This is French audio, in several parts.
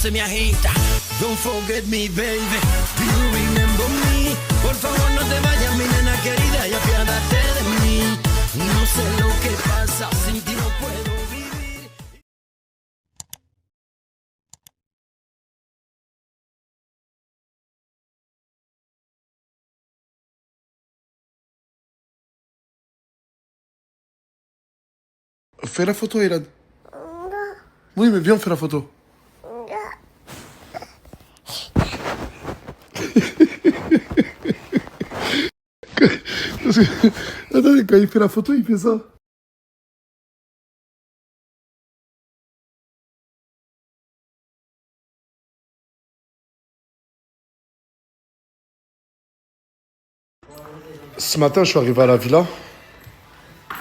se me agita. Don't forget me, baby. Do you remember me? Por favor, no te vayas, mi nena querida, y apiádate de mí. No sé lo que pasa, sin ti no puedo vivir. Fais la photo, Elad. Oui, mais viens, on fait la photo. Attendez, quand il fait la photo, il fait ça. Ce matin, je suis arrivé à la villa.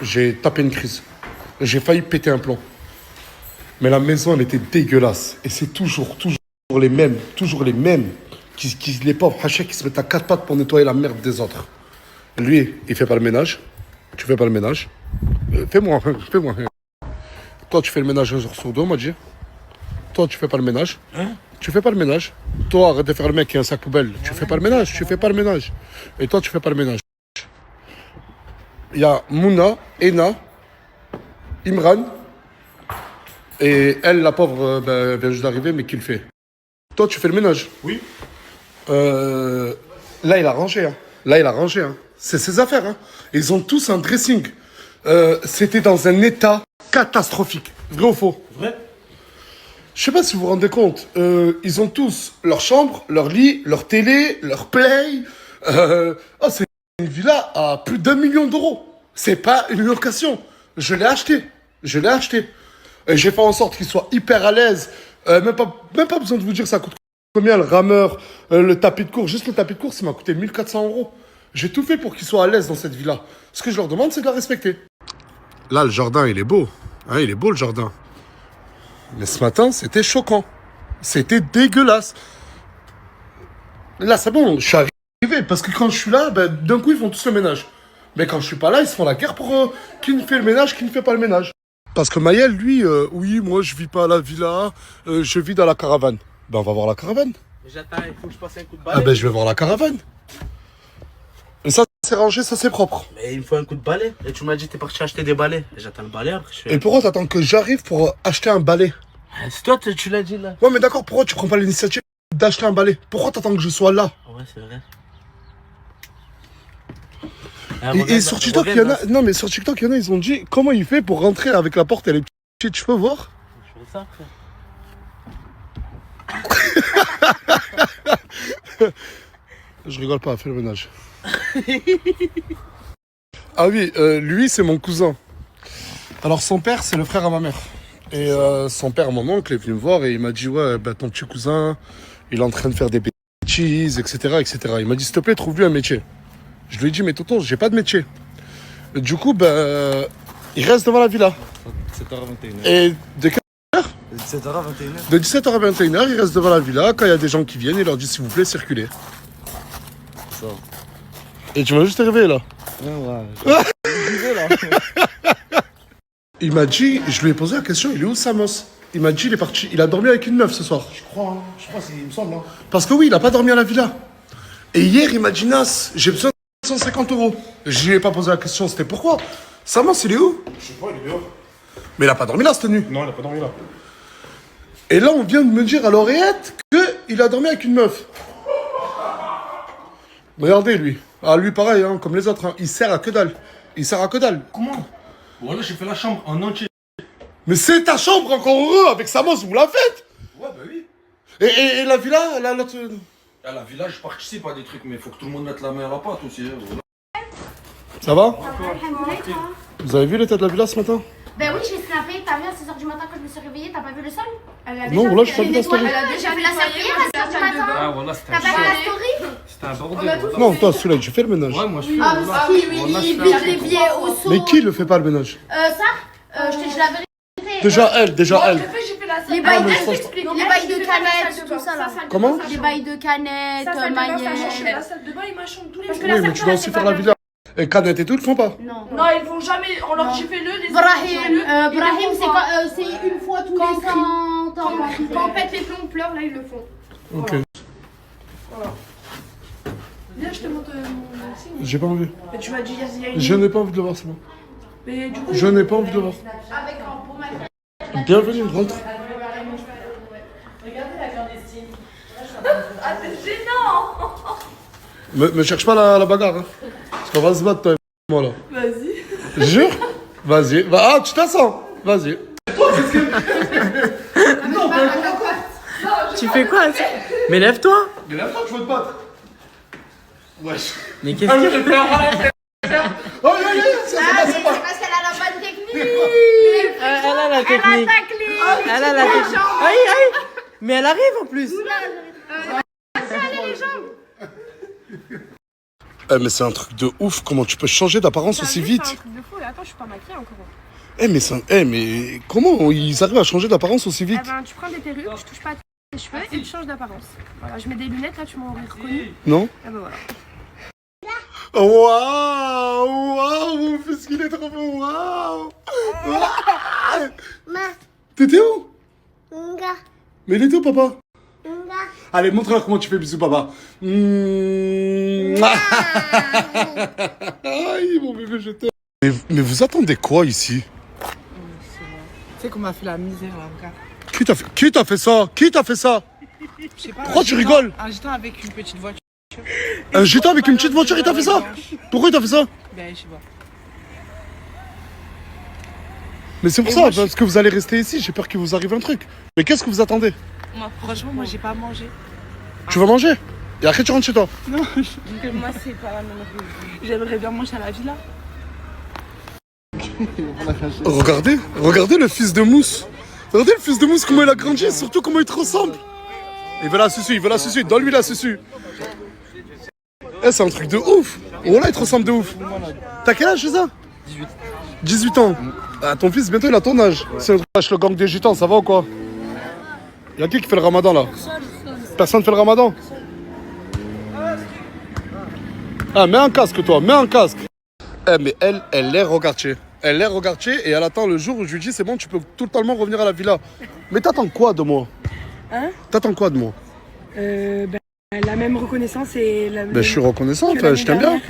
J'ai tapé une crise. J'ai failli péter un plomb. Mais la maison, elle était dégueulasse. Et c'est toujours les mêmes. Toujours les mêmes. Les pauvres hachés qui se mettent à quatre pattes pour nettoyer la merde des autres. Lui, il fait pas le ménage. Tu fais pas le ménage. Fais-moi. Toi, tu fais le ménage un jour sur deux, on m'a dit. Toi, tu fais pas le ménage. Hein? Tu fais pas le ménage. Toi, arrête de faire le mec qui a un sac poubelle. Tu fais pas le ménage. Tu fais pas le ménage. Et toi, tu fais pas le ménage. Il y a Mouna, Ena, Imran. Et elle, la pauvre, vient juste d'arriver, mais qui le fait? Toi, tu fais le ménage? Oui. Là, il a rangé. Hein. C'est ses affaires. Hein. Ils ont tous un dressing. C'était dans un état catastrophique. Vrai ou faux? Vrai? Je sais pas si vous vous rendez compte. Ils ont tous leur chambre, leur lit, leur télé, leur play. C'est une villa à plus d'1 million d'euros. C'est pas une location. Je l'ai acheté. Et j'ai fait en sorte qu'il soit hyper à l'aise. Même pas besoin de vous dire ça coûte combien le rameur, le tapis de course. Juste le tapis de course, ça m'a coûté 1400 euros. J'ai tout fait pour qu'il soit à l'aise dans cette villa. Ce que je leur demande, c'est de la respecter. Là, le jardin, il est beau. Hein, il est beau, le jardin. Mais ce matin, c'était choquant. C'était dégueulasse. Là, c'est bon, je suis arrivé. Parce que quand je suis là, d'un coup, ils font tous le ménage. Mais quand je suis pas là, ils se font la guerre pour qui ne fait le ménage, qui ne fait pas le ménage. Parce que Maël, lui, oui, moi, je vis pas à la villa, je vis dans la caravane. On va voir la caravane. Mais j'attends, il faut que je passe un coup de balai. Je vais voir la caravane. Et ça, c'est rangé, ça, c'est propre. Mais il me faut un coup de balai. Et tu m'as dit que t'es parti acheter des balais. Et j'attends le balai après. Et pourquoi t'attends que j'arrive pour acheter un balai? C'est toi, tu l'as dit là. Ouais, mais d'accord, pourquoi tu prends pas l'initiative d'acheter un balai? Pourquoi t'attends que je sois là? Ouais, c'est vrai. Et sur TikTok, il y en a... Non, mais sur TikTok, il y en a, ils ont dit comment il fait pour rentrer avec la porte, elle est petite, je peux voir? Je fais ça, frère. Je rigole pas, fais le ménage. Ah oui, lui, c'est mon cousin. Alors, son père, c'est le frère à ma mère. Et son père, mon oncle, est venu me voir et il m'a dit, ouais, ton petit cousin, il est en train de faire des bêtises, etc., etc. Il m'a dit, s'il te plaît, trouve-lui un métier. Je lui ai dit, mais tonton, j'ai pas de métier. Du coup, il reste devant la villa. 17h21. Et de 17h21. De 17h à 21h, il reste devant la villa. Quand il y a des gens qui viennent, il leur dit, s'il vous plaît, circulez. Ça. Et tu m'as juste arrivé là. Ouais. Il m'a dit, je lui ai posé la question, il est où Samos? Il m'a dit, il est parti, il a dormi avec une meuf ce soir. Je crois, il me semble. Hein. Parce que oui, il a pas dormi à la villa. Et hier, il m'a dit, Nas, j'ai besoin de 150 euros. Je lui ai pas posé la question, c'était pourquoi? Samos, il est où? Je sais pas, il est dehors. Mais il a pas dormi là cette nuit. Non, il a pas dormi là. Et là, on vient de me dire à l'oreillette qu'il a dormi avec une meuf. Regardez, lui. Ah, lui, pareil, hein, comme les autres. Hein. Il sert à que dalle. Comment? Voilà, j'ai fait la chambre en entier. Mais c'est ta chambre, encore heureux, avec Samos, vous la faites. Ouais, bah oui. Et la villa, l'autre... À la village, je participe à des trucs, mais il faut que tout le monde mette la main à la pâte aussi. Hein, voilà. Ça va? Vous avez vu l'état de la villa ce matin? Ben oui, j'ai snappé, t'as vu à 6h du matin quand je me suis réveillée, t'as pas vu le sol? Non, là, je t'ai vu la story. J'ai vu la surprise à 6h du matin. Ah voilà, c'était T'as un pas vu la show. story? C'était un bordel. Voilà. Non, toi, celui-là, tu fais le ménage. Ouais, moi je fais. Ah voilà. oui, Voilà, oui, je oui, fais un les truc. billets au saut. Mais qui le fait pas le ménage? Ça, je te dis la vérité. Déjà elle. Les bails mais ça, de canettes, tout ça là. Comment? Les bails de canettes, La salle de bain, ils mâchent tous les jours. Oui, mais tu dois aussi faire la villa. Et Canette et tout, ils le font pas. Non. Non, ils vont jamais. On leur dit fais-le. Brahim, c'est une fois tous les 100, Quand on pète les plombs, on pleure, là ils le font. Ok. Voilà. Viens, je te montre mon signe. J'ai pas envie. Mais tu m'as dit, il y a une... Je n'ai pas envie de le voir, c'est bon. Mais du coup... Je n'ai pas envie de le voir. Avec un pour ma Bienvenue, rentre. Ah, c'est gênant. Me cherche pas la bagarre, hein. Parce qu'on va se battre, toi et moi, là. Vas-y. Jure? Vas-y. Ah, tu t'assens. Vas-y. Tu fais quoi? Mais lève-toi. Mais là-bas, je veux te battre. Wesh. Mais qu'est-ce que tu fais? Oh, c'est Ah, pas, c'est parce qu'elle a la bonne technique. Elle a la technique. Elle a la technique. Aïe, aïe. Mais elle arrive en plus. Mais c'est un truc de ouf. Comment tu peux changer d'apparence aussi vite? C'est un truc de fou. Attends, je suis pas maquillée encore. Mais comment ils arrivent à changer d'apparence aussi vite? Eh ben, tu prends des perruques, je touche pas à tes cheveux et tu changes d'apparence. Voilà, je mets des lunettes, là, tu m'aurais reconnu. Non? Et ben voilà. Waouh! Waouh! Mon fils, qu'il est trop beau! Waouh! T'étais où? Mais il était où, papa? Allez, montre-leur comment tu fais bisous, papa. Aïe, mon bébé, je t'aime. Mais vous attendez quoi ici? Tu sais qu'on m'a fait la misère là, regarde. Qui t'a fait ça? Qui t'a fait ça? Je sais pas. Pourquoi tu rigoles? Un gitan avec une petite voiture. Un gitan avec une petite voiture, il t'a fait ça? Pourquoi il t'a fait ça? Ben, je sais pas. Mais c'est pour ça, parce que vous allez rester ici, j'ai peur qu'il vous arrive un truc. Mais qu'est-ce que vous attendez? Moi, franchement, moi, j'ai pas mangé. Tu vas manger? Et après, tu rentres chez toi? Non, moi, c'est pas la même chose. J'aimerais bien manger à la villa. Regardez le fils de Mousse. Regardez le fils de Mousse, comment il a grandi, et surtout comment il te ressemble. Il veut la susu, donne-lui la susu. Eh, c'est un truc de ouf. Oh là, il te ressemble de ouf. T'as quel âge, c'est ça? 18 ans. Ah, ton fils, bientôt, il a ton âge. C'est le gang des gitans, ça va ou quoi? Y'a qui fait le ramadan, là? Personne fait le ramadan? Ah, mets un casque, toi, mets un casque. Eh, mais elle l'air au quartier. Elle l'air au quartier et elle attend le jour où je lui dis c'est bon, tu peux totalement revenir à la villa. Mais t'attends quoi de moi? Hein? T'attends quoi de moi? La même reconnaissance et la même... Ben, je suis reconnaissante, que l'année je t'aime bien. dernière.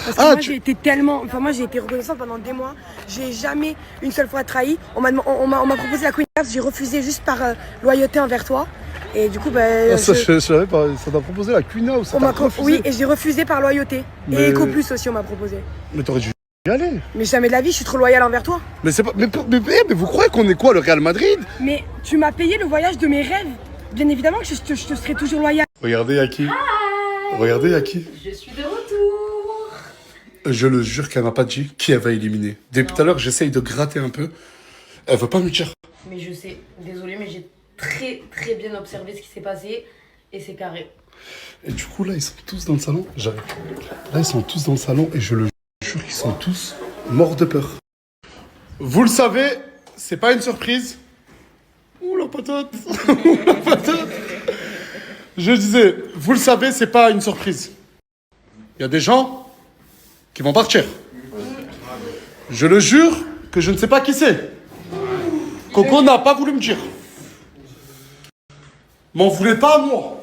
Parce que moi, j'ai été tellement... Enfin, moi, j'ai été reconnaissante pendant des mois. J'ai jamais une seule fois trahi. On m'a proposé la Queen Card, j'ai refusé juste par loyauté envers toi. Et du coup, ben... Ça, je savais pas. Ça t'a proposé la Quina ou ça t'a refusé? Oui, et j'ai refusé par loyauté. Mais- Et Eco Plus aussi, on m'a proposé. Mais t'aurais dû y aller. Mais jamais de la vie, je suis trop loyale envers toi. Mais c'est pas. Mais vous croyez qu'on est quoi, le Real Madrid? Mais tu m'as payé le voyage de mes rêves. Bien évidemment que je te serai toujours loyale. Regardez, y'a qui? Regardez, y'a qui? Je suis de retour. Je le jure qu'elle m'a pas dit qui elle va éliminer. Depuis tout à l'heure, j'essaye de gratter un peu. Elle veut pas me dire. Mais je sais, désolée, mais j'ai très bien observé ce qui s'est passé et c'est carré. Et du coup, là, ils sont tous dans le salon. J'arrive. Là, ils sont tous dans le salon et je le jure qu'ils sont tous morts de peur. Vous le savez, c'est pas une surprise. Ouh, la patate. Ouh, la patate. Je disais, vous le savez, c'est pas une surprise. Il y a des gens qui vont partir. Je le jure que je ne sais pas qui c'est. Coco n'a pas voulu me dire. M'en voulez pas à moi.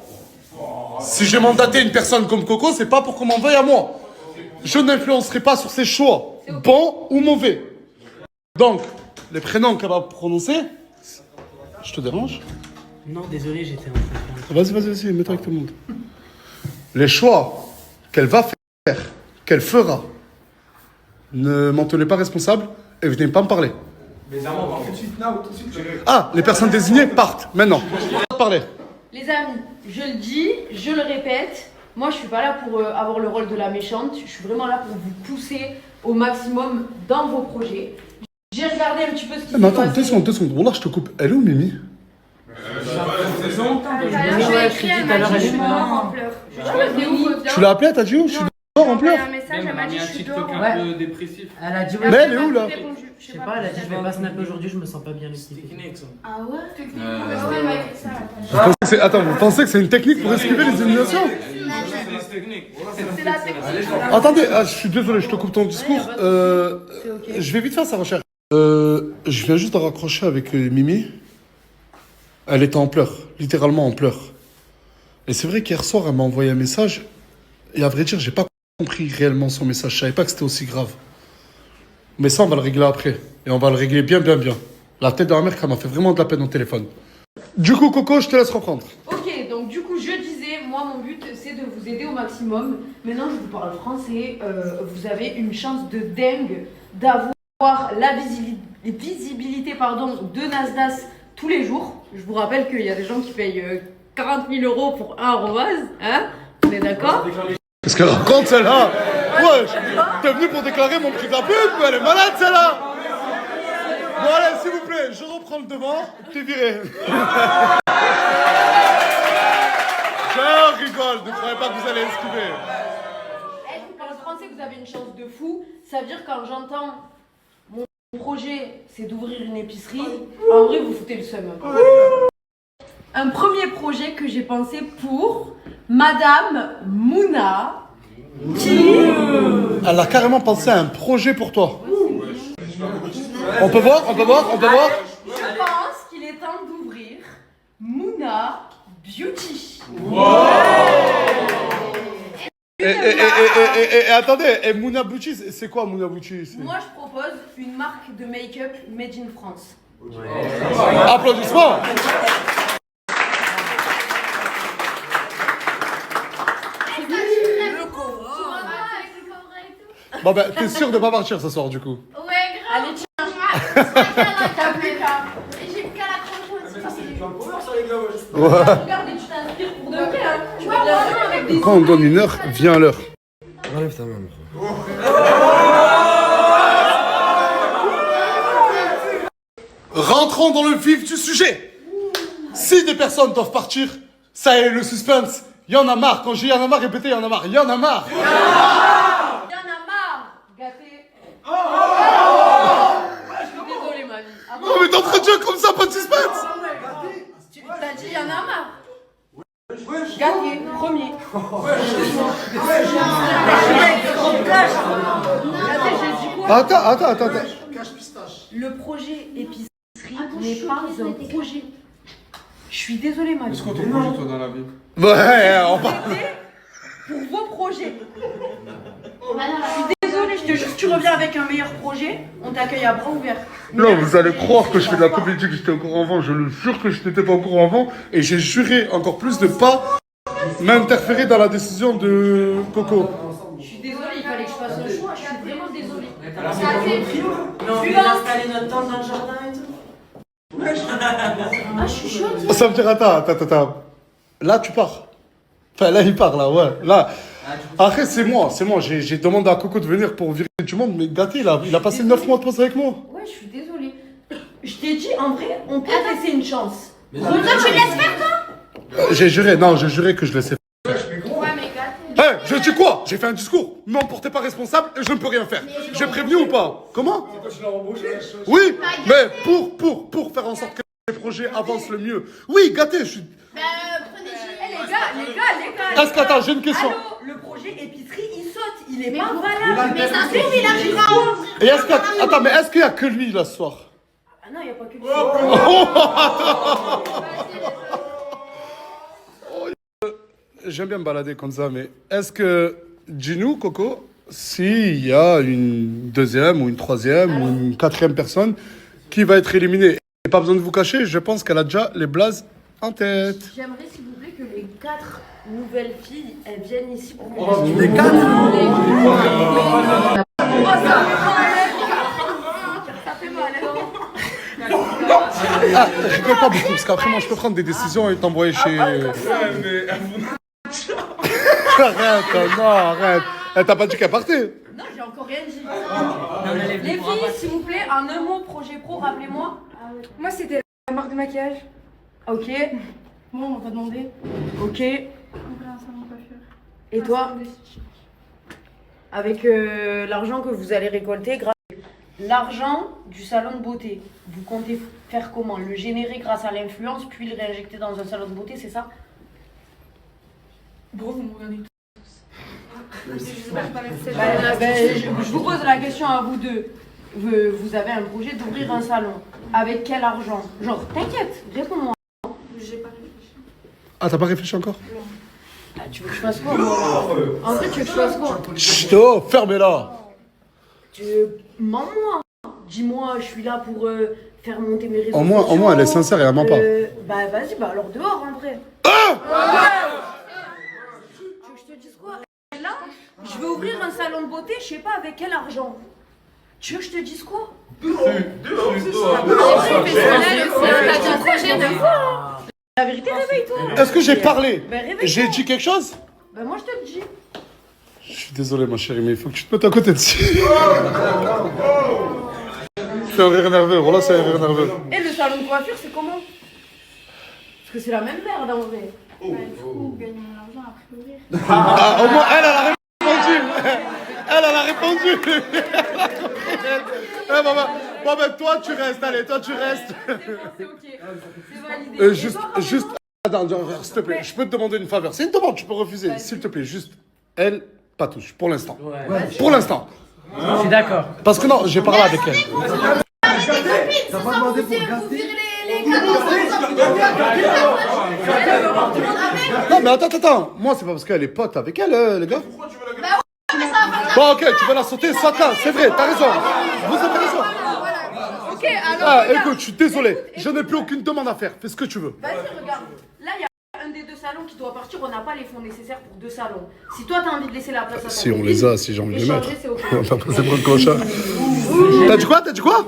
Si j'ai mandaté une personne comme Coco, c'est pas pour qu'on m'en veuille à moi. Je n'influencerai pas sur ses choix, bons ou mauvais. Donc, les prénoms qu'elle va prononcer, je te dérange? Non, désolé, j'étais en train de faire. Vas-y, mets-toi avec tout le monde. Les choix qu'elle va faire, qu'elle fera, ne m'en tenez pas responsable et venez pas me parler. Ah, les personnes désignées partent maintenant. Pas parler. Les amis, je le dis, je le répète, moi je suis pas là pour avoir le rôle de la méchante, je suis vraiment là pour vous pousser au maximum dans vos projets. J'ai regardé un petit peu ce qui s'est Mais attends, passé. 2 secondes. Wallah, je te coupe. Elle est où, Mimi? J'ai écrit, elle m'a dit je suis dehors en pleurs. Tu l'as appelée, t'as dit où? Je suis dehors en pleurs. Un message, elle m'a dit je suis dehors. un peu dépressif. Elle a dit, Mais elle est où, là? je sais pas, elle a dit, je vais pas snapper aujourd'hui, je me sens pas bien. Ah ouais? Elle m'a écrit ça. Attends, vous pensez que c'est une technique pour esquiver les éliminations? C'est la technique. Attendez, je suis désolé, je te coupe ton discours. Je vais vite faire sa recherche. Je viens juste de raccrocher avec Mimi. Elle était en pleurs, littéralement en pleurs. Et c'est vrai qu'hier soir, elle m'a envoyé un message. Et à vrai dire, j'ai pas compris réellement son message. Je savais pas que c'était aussi grave. Mais ça, on va le régler après. Et on va le régler bien, bien, bien. La tête de ma mère, elle m'a fait vraiment de la peine au téléphone. Du coup, Coco, je te laisse reprendre. Ok, donc du coup, je disais, moi, mon but, c'est de vous aider au maximum. Maintenant, je vous parle français. Vous avez une chance de dingue d'avoir la visibilité de Nasdaq tous les jours. Je vous rappelle qu'il y a des gens qui payent 40 000 euros pour un arrobase. Hein? On est d'accord? Qu'est-ce qu'elle raconte, celle-là? Ouais, t'es venu pour déclarer mon prix de la pub, mais elle est malade, celle-là. Bon, allez, s'il vous plaît, je reprends le devant, t'es viré. Je rigole, ne croyez pas que vous allez esquiver. Vous parlez français, vous avez une chance de fou. Ça veut dire quand j'entends mon projet, c'est d'ouvrir une épicerie, en vrai, vous foutez le seum. Un premier projet que j'ai pensé pour Madame Mouna. Elle a carrément pensé à un projet pour toi. On peut voir, on peut voir, on peut voir. Je pense qu'il est temps d'ouvrir Mouna Beauty. Et attendez, et Mouna Beauty, c'est quoi Mouna Beauty? Moi, je propose une marque de make-up made in France. Applaudissements. Bon ben, t'es sûr de pas partir ce soir du coup? Ouais, grave. Allez, tiens. T'as plus qu'à. J'ai plus qu'à la Regarde et tu t'inspires pour de vrai. Hein. Tu vas bien voir avec des. Quand on donne une heure, vient l'heure. Enlève ta main. Rentrons dans le vif du sujet. Si des personnes doivent partir, ça y est, le suspense. Y en a marre. Quand j'ai y en a marre, répétez, y en a marre. Y en a marre. Il y en a marre. Gâté. Je suis désolée, ma vie. Ah bon? Non mais d'entre Dieu, comme ça, pas de suspense. Tu t'as dit, il y en a marre. Gâté, premier. Gâté, j'ai dit quoi? Attends. Le projet épicerie n'est pas un projet. Je suis désolée, ma vie. C'est quoi ton projet, toi, dans la vie? Ouais, on va. Pour vos projets. Je suis désolée, je te jure, tu reviens avec un meilleur projet, on t'accueille à bras ouverts. Non, vous allez croire que je fais de la comédie, que j'étais au courant avant. Je le jure que je n'étais pas au courant avant. Et j'ai juré encore plus de pas m'interférer dans la décision de Coco. Je suis désolée, il fallait que je fasse un choix, je suis vraiment désolée. Mais on vient installer notre tente dans le jardin et tout. Ah, je suis chaude. Ça veut dire, attends. Là, tu pars. Enfin, là, il part, là, ouais. Là. Après, c'est moi. J'ai demandé à Coco de venir pour virer du monde, mais gâté, il a passé 9 mois de pause avec moi. Ouais, je suis désolée. Je t'ai dit, en vrai, on peut laisser une chance. Toi, tu laisses faire, toi? J'ai juré que je laissais. Ouais, mais gâté. Je dis quoi? J'ai fait un discours. Ne m'en portez pas responsable et je ne peux rien faire. J'ai prévenu ou pas? Comment? Oui, mais pour faire en sorte que les projets avancent le mieux. Oui, gâté, je suis. Prenez Eh, les gars. Est-ce qu'attends, j'ai une question. Allô, le projet épicerie, il saute, il est Mais pas vous- valable. Mais ça se trouve, il arrivera à ouvrir. Et attends, mais est-ce qu'il y a que lui là ce soir? Ah non, il n'y a pas que lui. J'aime bien me balader comme ça, mais est-ce que, dis-nous, Coco, s'il y a une deuxième ou une troisième ou une quatrième personne qui va être éliminée, et pas besoin de vous cacher, je pense qu'elle a déjà les blazes en tête. J'aimerais, s'il vous plaît, que les 4 nouvelles filles, elles viennent ici pour nous. Les 4? Ça fait mal, hein. Ah, rigole pas beaucoup, parce qu'après moi je peux prendre des décisions et t'envoyer chez... Arrête, non, arrête. Elle t'a pas dit qu'elle partait. Non, j'ai encore rien dit. Les filles, s'il vous plaît, en un mot, projet pro, rappelez-moi. Moi, c'était la marque de maquillage. Ok. Moi, on m'a pas demandé. Ok. Ouvrir un salon de coiffure. Et toi, avec l'argent que vous allez récolter, l'argent du salon de beauté, vous comptez faire comment? Le générer grâce à l'influence, puis le réinjecter dans un salon de beauté, c'est ça? Gros, vous me regardez tous. Je vous pose la question à vous deux. Vous avez un projet d'ouvrir un salon. Avec quel argent? Genre, t'inquiète, réponds-moi. J'ai pas réfléchi. Ah, t'as pas réfléchi encore? Ah, tu veux que je fasse quoi, moi? En vrai, tu veux que je fasse quoi? Chut, oh, fermez-la. Mens-moi. Dis-moi, je suis là pour faire monter mes réseaux Au moins, elle est sincère et elle ment pas. Bah, vas-y, bah alors dehors, en vrai. Ah! Tu veux que je te dise quoi? Là, je vais ouvrir un salon de beauté, je sais pas avec quel argent. Tu veux que je te dise quoi? La vérité, réveille-toi. Est-ce que j'ai parlé? Ben, réveille-toi. J'ai dit quelque chose? Bah, moi, je te le dis. Je suis désolé, ma chérie, mais il faut que tu te mettes à côté de ça. C'est un rire nerveux, voilà, c'est un rire nerveux. Et le salon de coiffure, c'est comment? Parce que c'est la même merde, en vrai. Bah, du coup, gagner mon argent après ouvrir. Ah, au moins, elle a répondu. Elle a répondu. Eh, bon, ben, toi, tu restes, allez, toi, tu restes. C'est ok. C'est validé. Et Juste, toi, comment juste, attends, s'il te plaît, je peux te demander une faveur. C'est une demande, tu peux refuser, s'il te plaît, juste, elle, pas touche, pour l'instant. Pour l'instant. Je suis d'accord. Parce que non, j'ai parlé avec elle. T'as pas demandé pour regarder les cadeaux. Non, mais attends, moi, c'est pas parce qu'elle est pote avec elle, les gars. Bon, ok, tu vas la sauter, saute-la, c'est vrai, t'as raison. Vous avez raison. Ok, alors. Ah, regarde. écoute, je suis désolé, je n'ai plus aucune demande à faire, fais ce que tu veux. Vas-y, regarde. Là, il y a un des deux salons qui doit partir. On n'a pas les fonds nécessaires pour 2 salons. Si toi, t'as envie de laisser la place à ta Si on copine, les a, si j'ai envie de les mettre. échanger, c'est ok. On va passer pour le clochard. T'as dit quoi?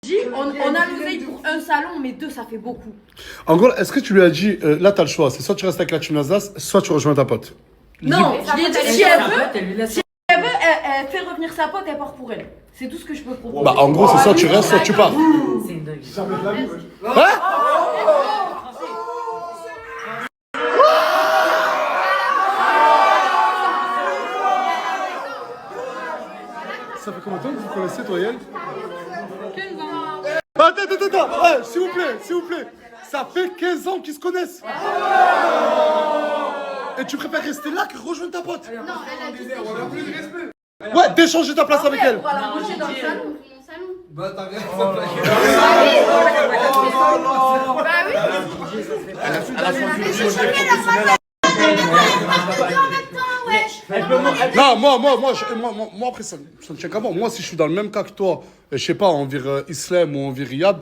Dis, on a l'oseille pour un salon, mais 2, ça fait beaucoup. En gros, est-ce que tu lui as dit, là t'as le choix, c'est soit tu restes avec la team Alsace, soit tu rejoins ta pote. Non, je lui ai dit, si Si elle elle veut, veut, elle lui laisse. elle fait revenir sa pote, elle part pour elle. C'est tout ce que je peux proposer. Bah en gros, c'est soit tu restes, soit tu pars. C'est une dingue. Hein? Ça fait combien de temps que vous vous connaissez, toi et elle? 15 ans. Attends, ouais, s'il vous plaît. Ça fait 15 ans qu'ils se connaissent. Et tu préfères rester là que rejoindre ta pote? Non, elle a dit que Ouais, d'échanger ta place avec elle. On va la ranger dans le salon. mon salon. Bah, t'as rien. Non, moi après, ça ne tient qu'à moi. Moi, si je suis dans le même cas que toi, je sais pas, on vire Islam ou on vire Riyad,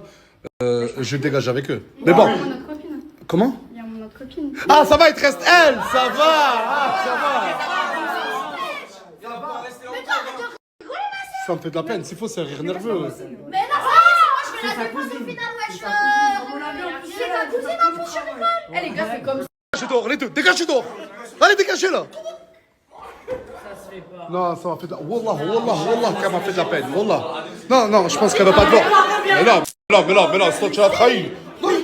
je dégage avec eux. Mais bon. Il y a mon autre copine. Comment? Il y a mon autre copine. Ah, ça va, il te reste elle, ça va. Ah, ça va. Ça me fait de la peine, s'il faut, c'est un rire nerveux. Mais non, ça y est, moi je vais la défendre au final, wesh. C'est ta cousine en plus, je rigole. Eh les gars, c'est comme ça. Dégagez dehors, les deux, dégagez dehors. Allez, dégagez là. Ça se fait pas. Non, ça m'a fait de la... Wallah, qu'elle m'a fait de la peine, wallah. Non, je pense qu'elle veut pas te voir. Mais là, c'est toi, tu l'as trahi. Voilà,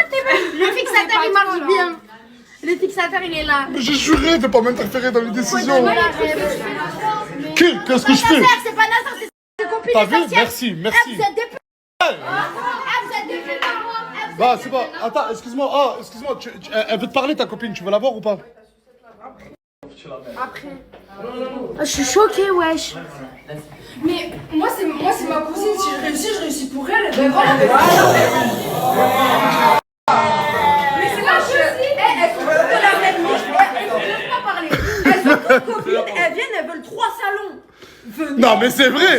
t'es belle. Le fixateur, il marche bien. Le fixateur, il est là. Mais j'ai juré de pas m'interférer dans les décisions. Voilà, Qu'est-ce que je fais? c'est pas Nazar, c'est ses copines. T'as les vu? sorcières. Merci. Vous êtes des putes. Vous êtes des putes. Bah, c'est pas... Attends, excuse-moi, elle veut te parler, ta copine, tu veux la voir ou pas? Je suis choquée, wesh. Mais moi c'est ma cousine, si je réussis pour elle. Ben voilà. Mais c'est pas juste. Elles sont toutes de la même niche. Elles ne peuvent pas parler. Elles sont toutes copines. Elles viennent, elles veulent 3 salons. Venez. Non, mais c'est vrai.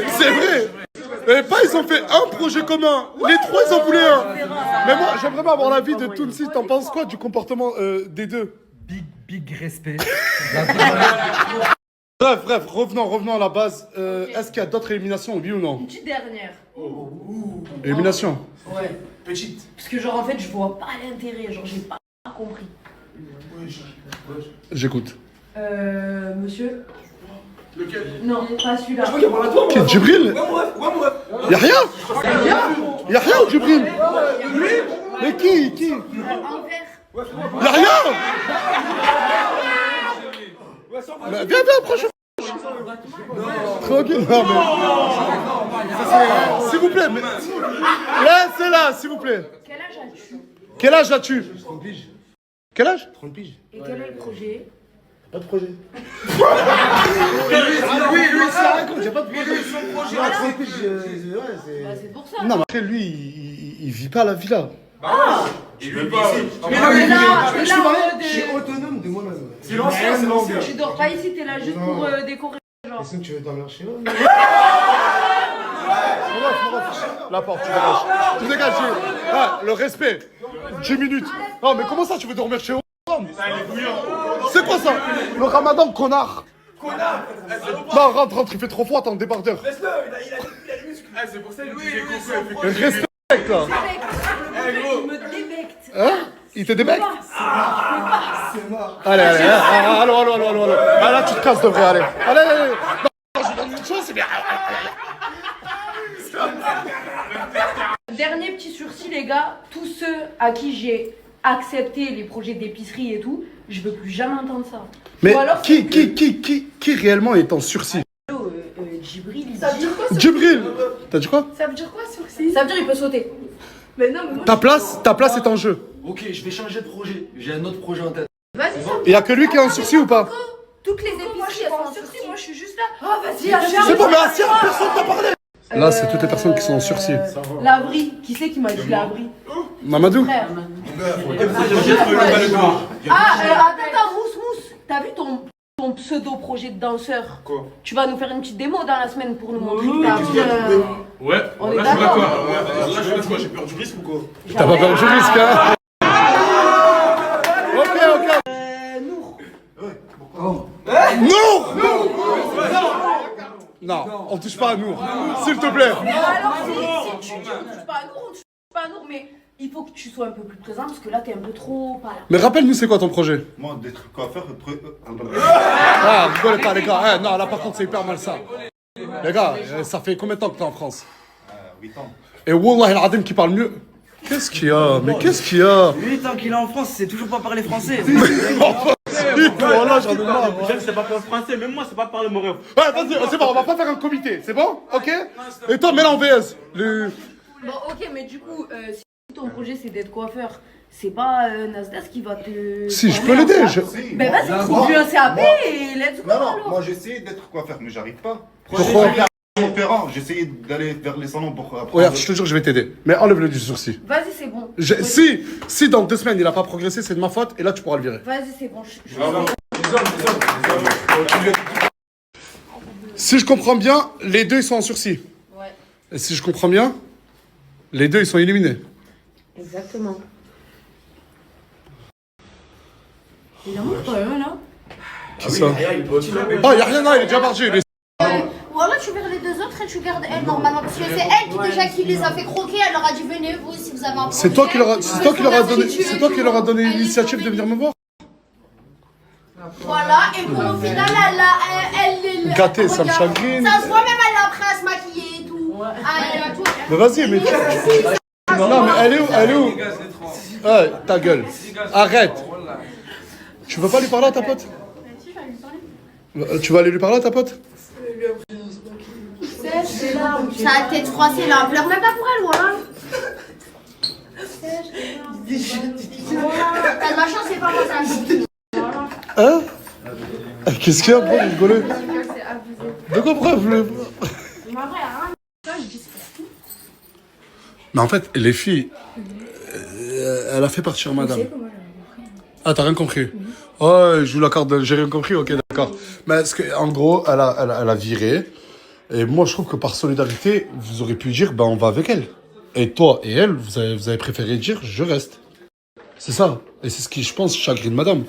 Et pas, ils ont fait un projet commun. Les 3, ils en voulaient un. Mais moi, j'aimerais bien avoir l'avis de Tounsi. T'en penses quoi du comportement des deux? Big respect. Bref, revenons à la base. Est-ce qu'il y a d'autres éliminations, oui ou non? Une petite dernière. Élimination. Ouais. Petite. Parce que genre en fait je vois pas l'intérêt, genre j'ai pas compris. J'écoute. Monsieur? Lequel? Non, pas celui-là. Je crois qu'il y a pas la toi, Qui, Djibril? Ouais, bref. Y'a rien ou Djibril? Mais qui? Envers. Y'a rien? Mais viens, approche. Tranquille, non mais... S'il vous plaît, mais... Laissez-la, s'il vous plaît. Quel âge as-tu? Quel âge as-tu? 30 piges. Quel âge? 30 piges. Et quel est le projet? Pas de projet. Oui, ça raconte, j'ai pas de projet. Ah, 30 piges, ouais, c'est... Bah c'est pour ça. Non, mais après, lui, il vit pas la vie là. Tu veux pas. Mais là, t'es là en mode. Je suis autonome de moi-même. Silencieux, silencieux. Tu dors pas ici, t'es là juste pour décorer. Genre. Est-ce que tu veux dormir chez moi? La porte, tu dégages. Tu dégages. Ah, le respect. 10 minutes. Non, mais comment ça, tu veux dormir chez moi? C'est quoi ça? Le ramadan, connard. Non, rentre, il fait trop froid, t'es en débardeur. Laisse-le, il a les muscles. Ah, c'est pour ça qu'il disait coco. Respect, là. Il me débecte. Hein? Il te débecte? Allez, allez. Ah, là, tu te casses de vrai, allez. Allez. Non, je vous donne une chose, c'est bien. Dernier petit sursis, les gars. Tous ceux à qui j'ai accepté les projets d'épicerie et tout, je veux plus jamais entendre ça. Mais Ou alors, qui réellement est en sursis? Djibril, il Ça veut dit. dire quoi Djibril. T'as dit quoi? Ça veut dire quoi sursis? Ça veut dire il peut sauter. Mais non, mais moi. Ta place est en jeu. Ok, je vais changer de projet. J'ai un autre projet en tête. Vas-y, ça. Il y a que lui qui est en sursis ou pas? Toutes les Moi, je épiceries, suis elles pas sont en en sursis, sursis. moi, je suis juste là. Oh, vas-y, C'est bon, mais Assia, personne t'a parlé. Là, c'est toutes les personnes qui sont en sursis. L'abri. Qui c'est qui m'a dit l'abri? Mamadou? Frère. Attends, Mousse. T'as vu ton pseudo-projet de danseur? Quoi? Tu vas nous faire une petite démo dans la semaine pour nous montrer que t'as appris. Ouais, On est là je suis d'accord. d'accord. Là je suis d'accord, j'ai peur du risque ou quoi? T'as pas peur du risque, hein? Ok. Nour. Nour! Non, on touche pas à Nour. S'il te plaît. Mais alors, si tu touches pas à Nour, on touche pas à Nour, mais il faut que tu sois un peu plus présent parce que là, t'es un peu trop pas là. Mais rappelle-nous, c'est quoi ton projet? Moi, d'être coiffeur, Ah, rigolez pas, les gars. Eh, non, là, par contre, c'est hyper mal ça. Les gars, ça fait combien de temps que t'es en France? 8 ans. Et Wallah el Adim qui parle mieux. Qu'est-ce qu'il y a? Mais qu'est-ce qu'il y a? 8 ans qu'il est en France, c'est toujours pas parler français. Voilà, j'en ai marre. Je sais pas parler français, même moi, c'est pas parler mon rêve. Ouais, vas-y, c'est bon, on va pas faire un comité, c'est bon? Ok? Et toi, mets-le en VS. Bon, ok, mais du coup, si ton projet c'est d'être coiffeur, c'est pas Nasdaq qui va te. Si, je peux l'aider. Ben vas-y, trouve-lui un CAP et let's go Non, alors. moi j'ai essayé d'être coiffeur, mais j'arrive pas. Pourquoi? Opérant, j'ai essayé d'aller vers les salons pour apprendre. Regarde, je te jure, je vais t'aider. Mais enlève-le du sourcil. Vas-y, c'est bon. Si dans 2 semaines il a pas progressé, c'est de ma faute et là tu pourras le virer. Vas-y, c'est bon. Si je comprends bien, les deux ils sont en sursis. Ouais. Et si je comprends bien, les deux ils sont éliminés. Exactement. Il en manque pas un là. Qui ça? Oh, y'a rien, non, il est déjà parti. lui. Ou alors tu verras les deux autres et tu gardes elle normalement. Parce que c'est elle qui déjà qui les a fait croquer. Elle leur a dit venez vous si vous avez un projet. C'est toi qui leur a donné l'initiative de venir me voir. Voilà, et pour au final, elle Gâté, ça me chagrine. Ça se voit même, elle a appris à se maquiller et tout. Ah, elle a tout. Mais vas-y, mais. Non, mais elle est où? Ouais, ta gueule. Arrête. Tu veux pas lui parler à ta pote? Tu vas aller lui parler à ta pote? Sa tête froissée, elle en pleure même pas pour elle, voilà. T'as de la chance, c'est pas moi ça. Hein? Qu'est-ce qu'il y a, bro, rigoler? De quoi, bref, Mais en fait, les filles, elle a fait partir madame. Ah, t'as rien compris? Oh, je vous l'accorde, j'ai rien compris, ok, d'accord. Mais en gros, elle a viré. Et moi, je trouve que par solidarité, vous aurez pu dire, ben, on va avec elle. Et toi et elle, vous avez préféré dire, je reste. C'est ça. Et c'est ce qui, je pense, chagrine madame.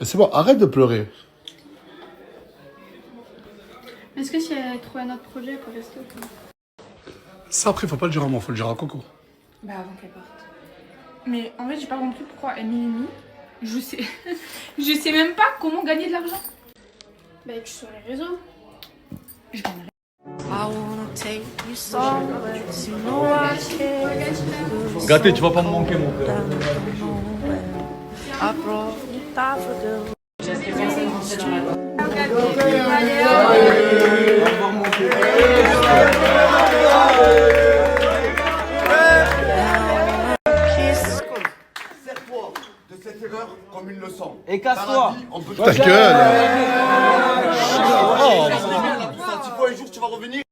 Et c'est bon, arrête de pleurer. Est-ce que si elle trouve un autre projet, elle peut rester ou pas? Ça, après, faut pas le dire à moi, faut le dire à Coco. Bah avant qu'elle parte. Mais en fait, j'ai pas compris pourquoi elle m'élimine. Je sais... je sais même pas comment gagner de l'argent. Bah tu sur les réseaux. Je gagnerai. Gâté, tu vas pas me manquer, mon frère. Sers-toi de cette erreur comme une leçon. Et casse-toi. Ta gueule. Oh. Tu vois, un jour, tu vas revenir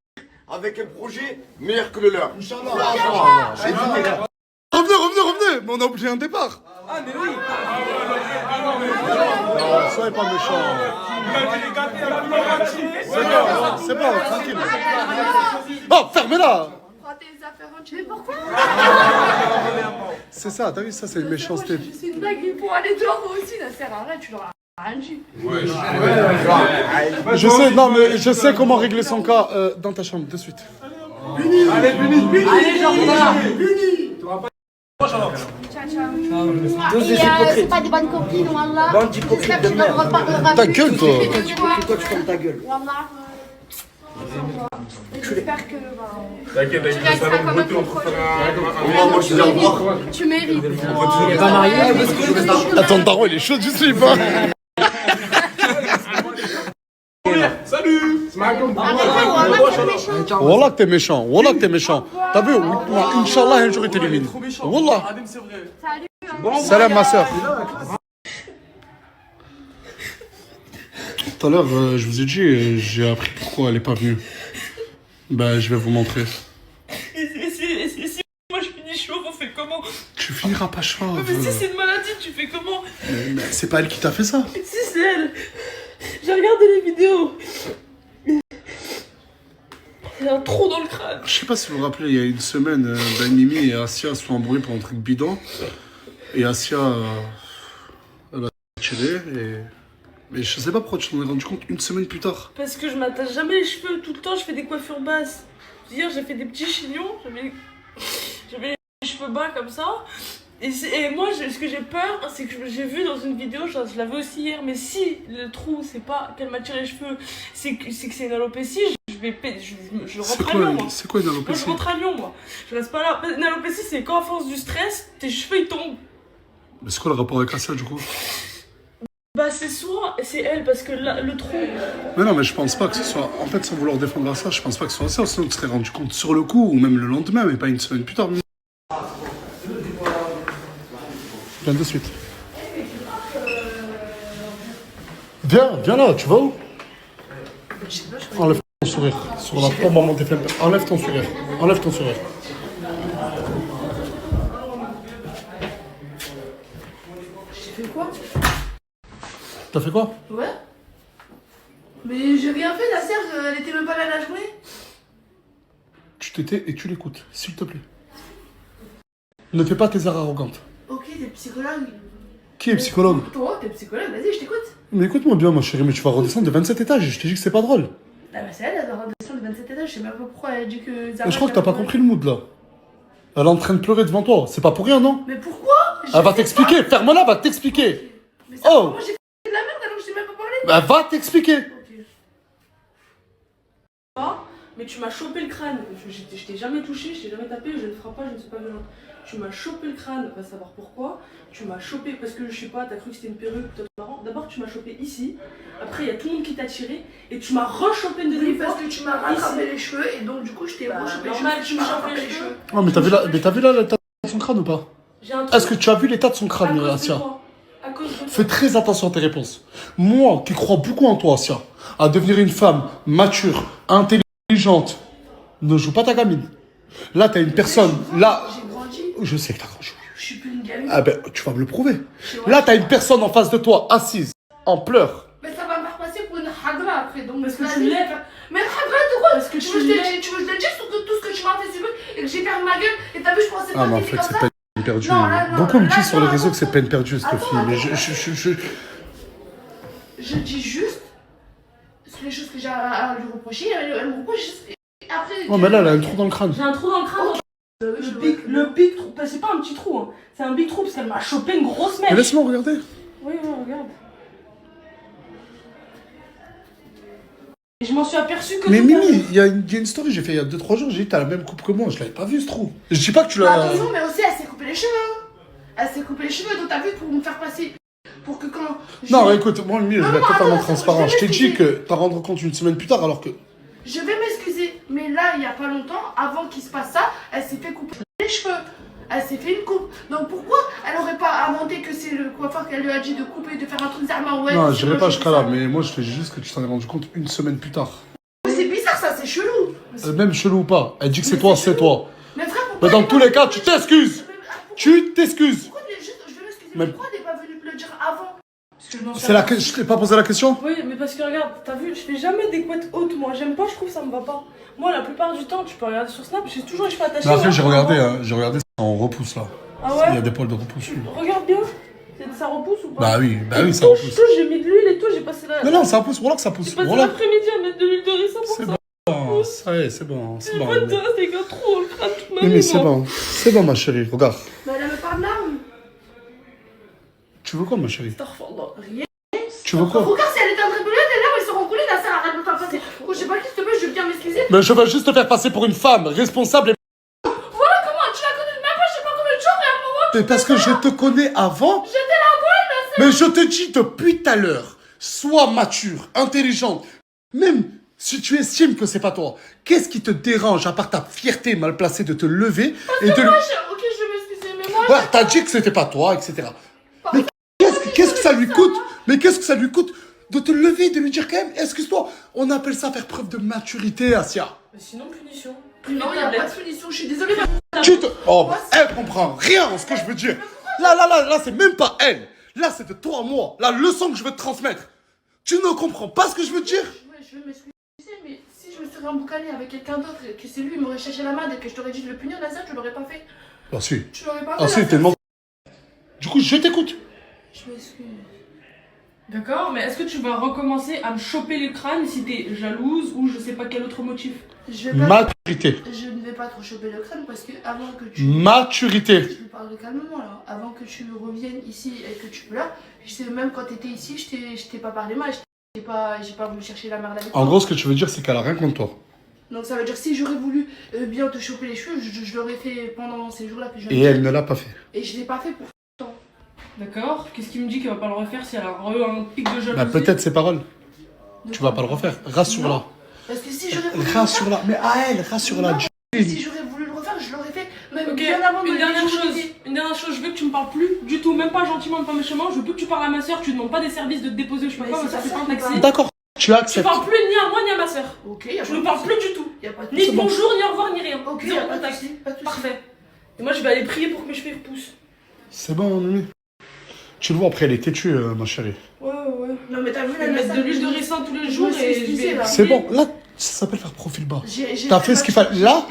avec un projet meilleur que le leur. Revenez. mais on a oublié un départ. Ah, mais oui. Non, soyez pas méchant. C'est bon, tranquille. Oh, fermez-la. Mais pourquoi? C'est ça, t'as vu, ça c'est une méchanceté. C'est une blague, ils vont aller dehors aussi, ça sert à rien, tu leur as rien dit. Je sais, non, mais je sais comment régler son cas dans ta chambre, de suite. Allez, Buni. Allez, Jordan. Ciao, ciao. Et c'est pas des bonnes copines, Wallah. Bande d'hypocrites de merde. Ta gueule, toi. Toi, tu fermes ta gueule. Wallah. J'espère que. T'inquiète, Tu réaliseras quand même ton projet. Moi, je te dis au revoir. Tu mérites. Il est pas marié. Attends, le daron, il est chaud du slip, hein. Salut. Wallah que t'es méchant, wallah que t'es méchant. T'as vu, Inch'Allah, un jour il t'élimine. Wallah. Salut. Salam, ma soeur. Tout à l'heure, je vous ai dit, j'ai appris pourquoi elle est pas venue. Bah, je vais vous montrer. Et si moi je finis chauve, on fait comment? Tu finiras pas chauve. Mais si c'est une maladie, tu fais comment? Mais c'est pas elle qui t'a fait ça. Si c'est elle. J'ai regardé les vidéos. Il y a un trou dans le crâne. Je sais pas si vous vous rappelez, il y a une semaine, Mimi et Asia se sont embrouillés pour un truc bidon. Et Asia, elle a tiré et... Mais je sais pas pourquoi tu t'en es rendu compte une semaine plus tard. Parce que je m'attache jamais les cheveux. Tout le temps, je fais des coiffures basses. Hier, j'ai fait des petits chignons. J'avais les cheveux bas comme ça. Et moi, ce que j'ai peur, c'est que j'ai vu dans une vidéo, je l'avais aussi hier, mais si le trou, c'est pas qu'elle m'a tiré les cheveux, c'est que c'est une alopécie, je rentre à Lyon, moi. C'est quoi une Moi, alopécie? je rentre à Lyon, moi. Je reste pas là. Une alopécie, c'est quand à force du stress, tes cheveux, ils tombent. Mais c'est quoi le rapport avec Asia, du coup? Bah, c'est soit c'est elle, parce que là, le trou... Mais non, mais je pense pas que ce soit... En fait, sans vouloir défendre Asia, je pense pas que ce soit ça. Sinon, tu serais rendu compte sur le coup, ou même le lendemain, mais pas une semaine plus tard. Viens de suite. Viens là, tu vas où? Enlève ton sourire. Sur la pompe à monter flemme. Enlève ton sourire. Enlève ton sourire. J'ai fait quoi? T'as fait quoi? Ouais. Mais j'ai rien fait, la Serge, elle était même pas là la journée. Tu t'étais et tu l'écoutes, s'il te plaît. Ne fais pas tes airs arrogantes. Ok, t'es psychologue. Qui est psychologue? Toi, t'es psychologue, vas-y, je t'écoute. Mais écoute-moi bien, ma chérie, mais tu vas redescendre de 27 étages. Je t'ai dit que c'est pas drôle. Ah bah c'est elle, elle doit redescendre de 27 étages, je sais même pas pourquoi elle a dit que... Mais je crois que t'as pas compris le mood là. Elle est en train de pleurer devant toi. C'est pas pour rien, non? Mais pourquoi? Elle va t'expliquer. Ferme-la, va t'expliquer. Mais ça, Oh! moi j'ai fait de la merde alors que je t'ai même pas parlé. Elle va t'expliquer. Mais tu m'as chopé le crâne. Je t'ai jamais touché, je t'ai jamais tapé, je ne frappe pas, je ne suis pas violente. Tu m'as chopé le crâne, va savoir pourquoi. Tu m'as chopé parce que je sais pas, t'as cru que c'était une perruque, toi marrant. D'abord tu m'as chopé ici, après il y a tout le monde qui t'a tiré et tu m'as rechopé une deuxième Oui, fois. parce que tu m'as rattrapé les cheveux et donc du coup je t'ai rechopé les cheveux. Normal, tu m'as chopé les cheveux. Oh, mais t'as vu là l'état de son crâne ou pas? J'ai un truc. Est-ce que tu as vu l'état de son crâne, À cause de Asia? toi. À cause de toi. Fais très attention à tes réponses. Moi, qui crois beaucoup en toi, Asia, à devenir une femme mature, intelligente, ne joue pas ta gamine. Là, t'as une personne. Là, J'ai grandi, je sais que t'as grandi. je suis plus une gamine. Ah ben, tu vas me le prouver. Là, t'as une personne en face de toi, assise, en pleurs. Mais ça va me faire passer pour une hagra après, donc... Parce que vas-y, tu l'es. Mais hagra de quoi? Parce que tu veux que tu je te l'es. dise, tu veux que je te dise surtout tout ce que tu m'as fait subir et que j'ai perdu ma gueule et t'as vu, je pensais Ah, pas mais en que fait, t'étais c'est comme ça. peine perdue. Non, là, non, Beaucoup me là, disent sur les non, réseaux que c'est attends. peine perdue, cette Attends, fille. Mais attends. Je dis juste les choses que j'ai à lui reprocher, elle me reproche juste... et après... Oh, mais là, elle a un trou dans le crâne. J'ai un trou dans le crâne. Le big trou, bah, c'est pas un petit trou, hein. C'est un big trou parce qu'elle m'a chopé une grosse mèche. Mais laisse-moi regarder. Oui, regarde. Et je m'en suis aperçue que. Mais tout à l'heure. Mimi, il y a une story, j'ai fait il y a 2-3 jours, j'ai dit t'as la même coupe que moi, je l'avais pas vu ce trou. Je dis pas que tu Mais l'as. attention, mais aussi elle s'est coupé les cheveux. Elle s'est coupé les cheveux, donc t'as vu pour me faire passer. Pour que quand. Non, écoute, moi, Mimi, je vais être totalement attends, transparent. je Je vais t'ai dit m'excuser. que t'as rendu compte une semaine plus tard alors que. Je vais m'excuser, mais là, il y a pas longtemps, avant qu'il se passe ça, elle s'est fait couper les cheveux. Elle s'est fait une coupe. Donc pourquoi elle aurait pas inventé que c'est le coiffeur qu'elle lui a dit de couper, de faire un truc zarma? Ouais, Non, c'est j'irai moi, pas je jusqu'à fais là, ça. mais moi je te dis juste que tu t'en es rendu compte une semaine plus tard. Mais c'est bizarre ça, c'est chelou. Même chelou ou pas, elle dit que c'est Mais toi, c'est c'est chelou. toi. Mais frère, pourquoi Mais dans elle tous m'a- les cas, tu t'excuses. Mais, ah, pourquoi Tu t'excuses. Pourquoi je vais m'excuser, Mais- mais pourquoi elle n'est pas venue me le dire avant? Parce que je m'en C'est la que je t'ai pas posé la question. Oui, mais parce que regarde, t'as vu, je fais jamais des couettes hautes, moi. J'aime pas, je trouve ça me va pas. Moi, la plupart du temps, tu peux regarder sur Snap, j'ai toujours les cheveux attachés. Mais après, moi. j'ai regardé, on repousse là. Ah Il y a ouais? des poils de repousse. Regarde bien. Ça repousse ou pas? Bah oui, ça touche, repousse. j'ai mis de l'huile et tout, j'ai passé la. Mais non, ça repousse, voilà que ça pousse. J'ai passé Voilà. l'après-midi à mettre de l'huile de ricin pour C'est ça. bon, ça y est, c'est bon, c'est bon. Putain, c'est gars trop, le crâne toute ma vie. Mais c'est moi. bon, ma chérie, regarde. Mais elle a même pas de larmes. Tu veux quoi, ma chérie? Astaghfirullah, rien. Tu veux quoi? Regarde, si elle était en train de pleurer, les larmes elles seront coulées, la sœur arrête de t'en passer. Oh, je sais pas qui, s'il te plaît, je veux bien m'excuser. Mais je veux juste te faire passer pour une femme responsable et... Voilà comment tu la connais même pas, je sais pas combien de jours, et à un moment, Mais parce que je te connais avant. j'étais la bonne. Mais je te dis depuis tout à l'heure, sois mature, intelligente. Même si tu estimes que c'est pas toi, qu'est-ce qui te dérange à part ta fierté mal placée de te lever et de... Ok, je vais m'excuser, mais moi, Ouais, t'as dit que c'était pas toi, etc. Mais qu'est-ce que ça lui coûte? Mais qu'est-ce que ça lui coûte de te lever et de lui dire quand même, excuse-toi, on appelle ça faire preuve de maturité, Asia. Mais sinon, punition. non, il n'y a pas de punition, je suis désolée, mais... Tu te... Oh, elle comprend rien en ce que je veux dire. Là, c'est même pas elle. Là, c'est de toi à moi. La leçon que je veux te transmettre. Tu ne comprends pas ce que je veux dire? Ouais, je vais m'excuser, mais si je me serais emboucanée avec quelqu'un d'autre et que c'est lui, il m'aurait cherché la main et que je t'aurais dit de le punir, Nazar, tu l'aurais pas fait. Ah si. Tu l'aurais pas fait. Ah si, Nazar. tellement... Du coup, je t'écoute. Je m'excuse. D'accord, mais est-ce que tu vas recommencer à me choper le crâne si t'es jalouse ou je sais pas quel autre motif? Je vais pas... Maturité. Je ne vais pas trop choper le crâne parce que avant que tu... Maturité. Je vais parler calmement là. Avant que tu reviennes ici et que tu pleures, je sais même quand t'étais ici, je t'ai pas parlé mal. J'ai pas voulu chercher la merde avec toi. En gros, ce que tu veux dire, c'est qu'elle a rien contre toi. Donc ça veut dire si j'aurais voulu bien te choper les cheveux, je l'aurais fait pendant ces jours-là que je... Et elle ne l'a pas fait. Et je l'ai pas fait pour... D'accord, qu'est-ce qui me dit qu'elle va pas le refaire si elle a un pic de jalousie? Bah peut-être ses paroles. De Tu quoi? vas pas le refaire. Rassure-la. Non. Parce que si j'aurais voulu... Rassure-la. Mais à elle, rassure-la. Non, si j'aurais voulu le refaire, je l'aurais fait même Ok, bien avant de une me dernière dire chose, je veux que tu me parles plus du tout, même pas gentiment, pas méchamment, je veux plus que tu parles à ma soeur, tu demandes pas des services de te déposer, je sais pas Mais quoi, c'est ça pas fait ça pas un qui taxi. parle. D'accord. Tu Tu acceptes. parles plus ni à moi ni à ma soeur. Ok, Je ne parle plus du tout. Y a pas de Ni souci. bonjour, ni au revoir, ni rien. Ok, Zéro y a pas de contact. souci, pas de souci. Parfait. Et moi je vais aller prier pour que mes cheveux poussent. C'est bon, Mimi. Tu le vois, après, elle est têtue, ma chérie. Ouais. Non mais t'as vu Je vais la mettre de l'huile de ricin tous les jours me suis et je excusée, vais... là. C'est bon. Là, ça s'appelle faire profil bas. J'ai T'as fait ce qu'il fallait. Là,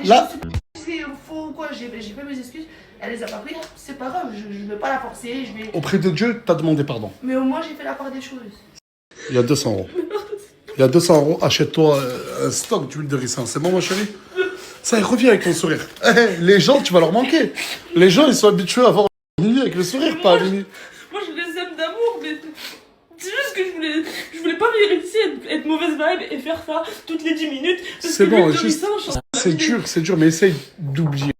C'est faux quoi, j'ai fait mes excuses, elle les a pas prises, c'est pas grave, je vais pas la forcer, je vais... auprès de Dieu, t'as demandé pardon. Mais au moins j'ai fait la part des choses. Il y a 200 euros. Il y a 200 €, achète-toi un stock d'huile de ricin. C'est bon, ma chérie? Ça, il revient avec ton sourire. Les gens, tu vas leur manquer. Les gens, ils sont habitués à voir Mimi avec le sourire, pas Mimi. Moi je les aime d'amour, mais... C'est juste que je voulais pas venir ici être mauvaise vibe et faire ça toutes les 10 minutes. Parce C'est que bon, l'huile de juste... ricin, C'est dur, mais essaye d'oublier.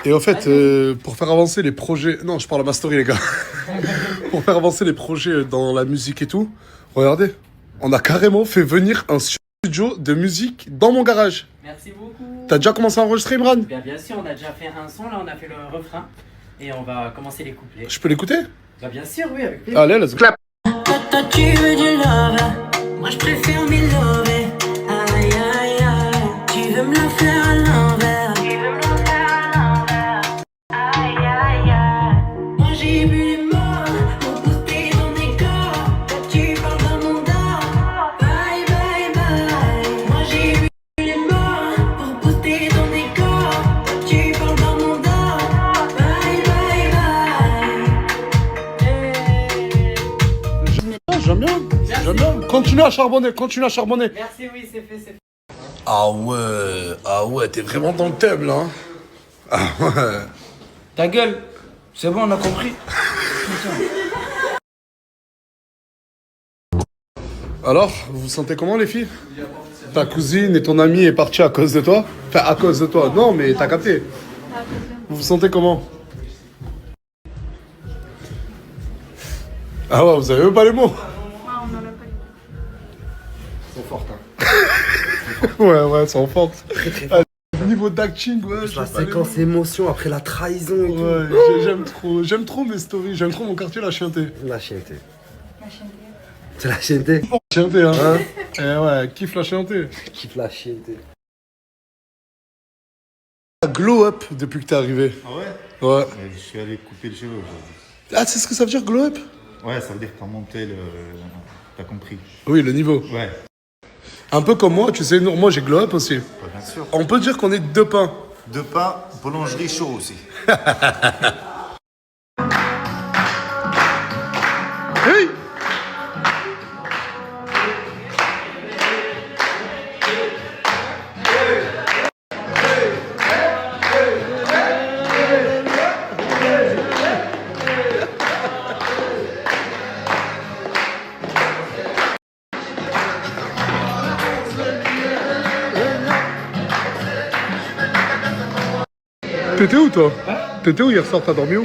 Et en fait, pour faire avancer les projets... Non, je parle à ma story, les gars. Pour faire avancer les projets dans la musique et tout, regardez, on a carrément fait venir un studio de musique dans mon garage. Merci beaucoup. T'as déjà commencé à enregistrer, Imran? Bien sûr, on a déjà fait un son, là on a fait le refrain. Et on va commencer les couplets. Je peux l'écouter? Bien sûr, oui, avec plaisir. Allez, let's go. Toi tu veux du love, moi je préfère mes love. Aïe aïe aïe, tu veux me le faire à l'envers. Aïe aïe aïe, moi j'ai bu les morts pour booster dans mes corps. Toi tu parles dans mon dos, bye bye bye. Moi j'ai bu les morts pour booster dans mes corps. Toi tu parles dans mon dos, bye bye bye. J'aime bien, j'aime bien. Continue à charbonner, continue à charbonner. Merci, oui, c'est fait. Ah ouais, t'es vraiment dans le thème, là. Hein. Ah ouais. Ta gueule, c'est bon, on a compris. Alors, vous vous sentez comment, les filles? Ta cousine et ton ami est parti à cause de toi? Enfin, à cause de toi, non, mais t'as capté. Vous vous sentez comment? Ah ouais, vous avez même pas les mots. Ils sont fortes, hein. Ouais, elles sont fortes. Ah, niveau d'acting, ouais. La j'ai pas les séquence émotion après la trahison et mots. tout. Ouais, j'aime trop mes stories, j'aime trop mon quartier, la chienté. La chienté. C'est la chienté. Chienté, hein. Eh ouais, kiffe la chienté. Kiffe la chienté. Glow up depuis que t'es arrivé. Ah ouais? Ouais. Je suis allé couper le cheveu aujourd'hui. Ah, c'est ce que ça veut dire, glow up? Ouais, ça veut dire que t'as monté le. T'as compris. Oui, le niveau. Ouais. Un peu comme moi, tu sais, moi j'ai glow up aussi. Ouais, bien sûr. On peut dire qu'on est deux pains. De pain, boulangerie chaud aussi. Hey! T'étais où toi? T'étais où hier soir? T'as dormi où?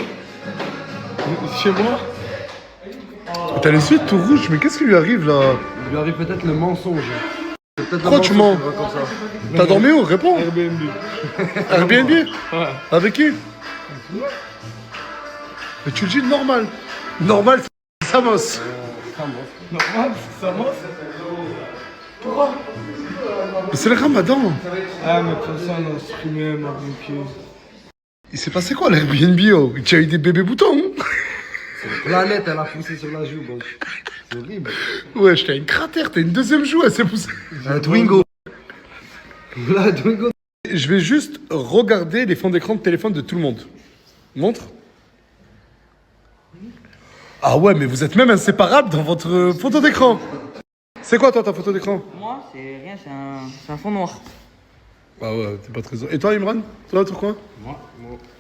Chez moi, T'as les yeux tout rouges, mais qu'est-ce qui lui arrive là? il lui arrive peut-être le mensonge. Pourquoi tu mens? T'as dormi où? Réponds. Airbnb. Airbnb? Ouais. Avec qui? Mais tu le dis normal. Normal, c'est Samos. Normal, ça va. Mais c'est le ramadan. Ah, mais de toute façon, on a supprimé ma bouquet. Il s'est passé quoi l'Airbnb? Oh, tu as eu des bébés boutons? La planète, elle a poussé sur la joue, donc. C'est horrible. Ouais, t'as une cratère, t'as une deuxième joue, elle s'est poussée. Un Twingo. Là, Twingo. Je vais juste regarder les fonds d'écran de téléphone de tout le monde. Montre. Ah ouais, mais vous êtes même inséparables dans votre photo d'écran. C'est quoi toi ta photo d'écran? Moi, c'est rien, c'est un fond noir. Ah ouais, t'es pas très... Et toi Imran? Toi, tu quoi? Moi,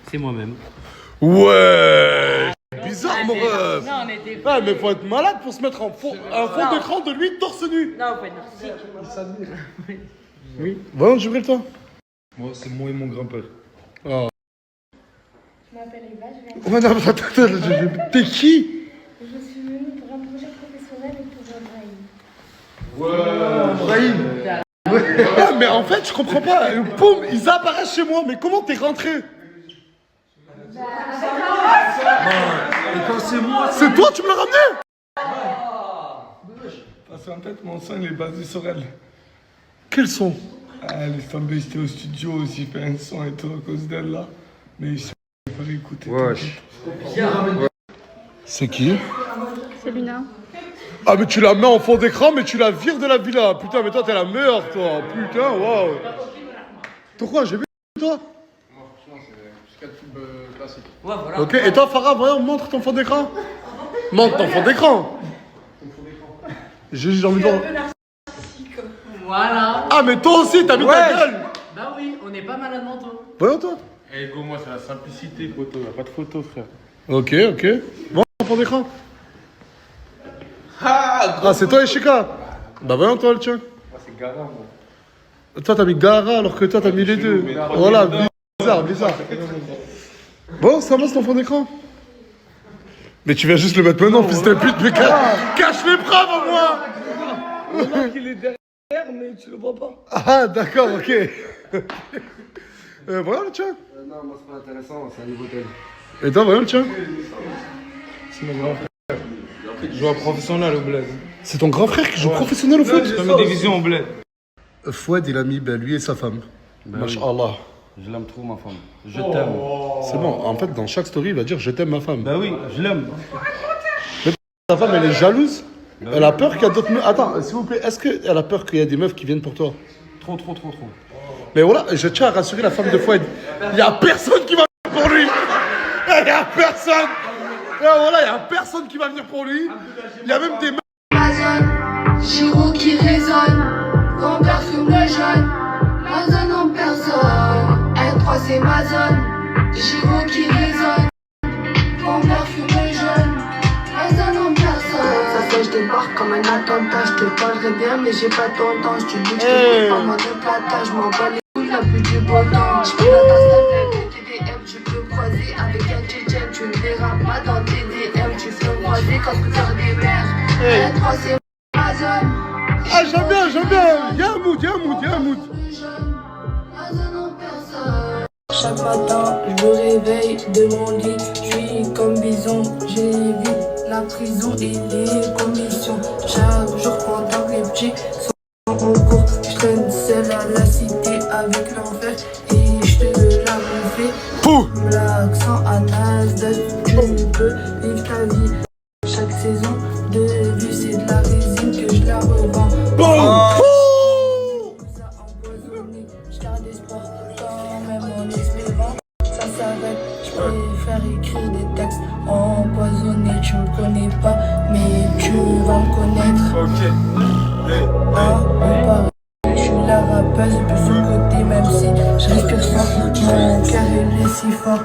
c'est moi-même. Ouais. Bizarre mon rêve. Non, on était... Ouais, mais faut être malade pour se mettre un fond d'écran de lui torse nu. Non, faut être narcissique. Oui. Voyons, Jibril, toi. Moi, c'est moi et mon grand-père. Oh. Je m'appelle Eva, je viens. Oh, non, attends, t'es qui? Je suis venue pour un projet professionnel et pour Brahim. Brahim. Ouais, mais en fait, je comprends pas. Poum, ils apparaissent chez moi. Mais comment t'es rentré? Et quand c'est moi, C'est toi, tu me l'as ramené? Parce qu'en fait, mon son, il est basé sur elle. Quels sont? Ah, elle est tombée, j'étais au studio aussi, fait un son et tout à cause d'elle là. Mais je sais pas écouter. Wesh. C'est qui? C'est Luna. Ah, mais tu la mets en fond d'écran, mais tu la vires de la villa. Putain, mais toi, t'es la meilleure, toi. Putain, waouh. Pourquoi? J'ai vu, toi? Ouais, voilà. Ok, et toi, Farah, voyons, montre ton fond d'écran. Montre ton fond d'écran. J'ai envie de voir. Voilà. Ah, mais toi aussi, t'as mis ta gueule. Bah oui, on n'est pas malade mentaux. Voyons, toi. Eh, go, moi, c'est la simplicité, photo. Y'a pas de photo, frère. Ok, ok. Bon, ton fond d'écran. Ah, c'est toi, Ishika. Bah, voyons, toi, le tien. Moi, c'est Gara, moi. Toi, t'as mis Gara, alors que toi, t'as mis les deux. Voilà, bizarre, bizarre. Bon, ça va, c'est ton fond d'écran. Mais tu viens juste le mettre maintenant, fils de pute, mais cache les preuves au moins. Le mec, il est derrière, mais tu le vois pas. Ah, d'accord, ok. Voilà le tien. Non, moi, c'est pas intéressant, c'est un niveau tel. Et toi, voilà le tien. C'est mon grand frère. Je joue à professionnel au bled. C'est ton grand frère qui joue professionnel au foot? Je mets des visions au bled. Fouad, il a mis lui et sa femme. Masha'Allah. Je l'aime trop, ma femme. Je t'aime. C'est bon, en fait, dans chaque story, il va dire je t'aime ma femme. Bah oui, je l'aime. Ta femme, elle est jalouse. Elle a peur qu'il y a d'autres meufs. Attends, s'il vous plaît, est-ce qu'elle a peur qu'il y a des meufs qui viennent pour toi? Trop. Mais voilà, je tiens à rassurer la femme de Fouad. Il n'y a personne qui va venir pour lui. Il n'y a personne. Et voilà, il n'y a personne qui va venir pour lui. Il y a même des meufs. Amazon, Giro qui résonne, grand-père fume le jaune, la zone en personne, R3 c'est ma zone, Giro qui résonne, grand-père fume le jaune, la zone en personne. Ça fait je débarque comme un attentat, je te parlerai bien mais j'ai pas ton temps, je te dis que je te pas moins de plata, je m'en bats les couilles la plus du beau temps. Je fais la tasse avec TDM, tu peux croiser avec un tchétchène, tu ne verras pas dans TDM, tu fais croiser quand tu faire des mers. R3 c'est ma zone. Ah, j'aime bien. Y'a un mood. Chaque matin, je me réveille de mon lit, je suis comme bison, j'évite la prison et les commissions. Chaque jour pendant que les petits sont en cours, je traîne seul à la cité avec l'enfer et je te fais Pouh. l'accent à Nasdaq, tu peux vivre ta vie. Chaque saison de vie, c'est de la résine que je la revends. Ça empoisonné, je garde espoir quand même en espérant. Ça s'arrête, je préfère écrire des textes empoisonnés. Tu me connais pas, mais tu vas me connaître. Ah, on parle. Je suis la rappeuse, plus sur le côté, même si je respire fort. Mon cœur il est si fort.